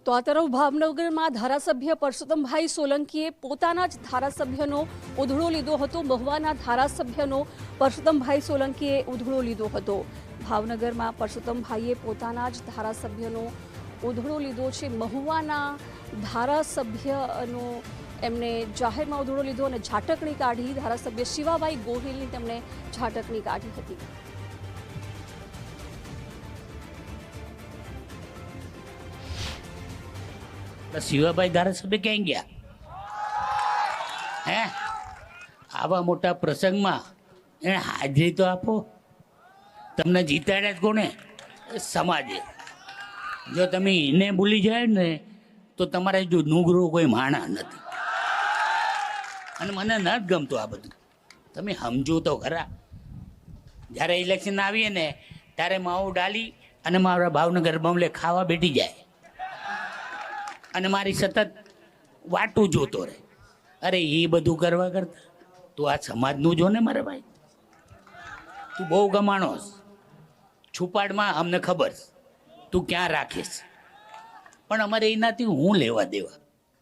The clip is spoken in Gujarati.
તો આ તરફ ભાવનગરમાં ધારાસભ્ય પરસોત્તમભાઈ સોલંકીએ પોતાના જ ધારાસભ્યનો ઉધડો લીધો હતો. મહુવાના ધારાસભ્યનો પરસોત્તમભાઈ સોલંકીએ ઉધડો લીધો હતો. ભાવનગરમાં પરસોત્તમભાઈએ પોતાના જ ધારાસભ્યનો ઉધડો લીધો છે. મહુવાના ધારાસભ્યનો એમણે જાહેરમાં ઉધડો લીધો અને ઝાટકણી કાઢી. ધારાસભ્ય શિવાબાઈ ગોહિલની તેમણે ઝાટકણી કાઢી હતી. શિવાભાઈ ધારાસભ્ય ક્યાં ગયા? હે, આવા મોટા પ્રસંગમાં એને હાજરી તો આપો. તમને જીતાડ્યા જ કોને? સમાજે. જો તમે એને ભૂલી જાય ને તો તમારે જો નુગરો કોઈ માણા નથી. અને મને ન જ ગમતું આ બધું. તમે સમજો તો ખરા. જ્યારે ઇલેક્શન આવીએ ને ત્યારે માવું ડાલી અને મારા ભાવનગર બમલે ખાવા બેઠી જાય અને મારી સતત વાટું જોતો રહે. અરે એ બધું કરવા કરતા તું આ સમાજનું જો ને મારા ભાઈ. તું બહુ ગમાણોસ. છુપાડમાં અમને ખબર તું ક્યાં રાખીશ, પણ અમારે એનાથી હું લેવા દેવા.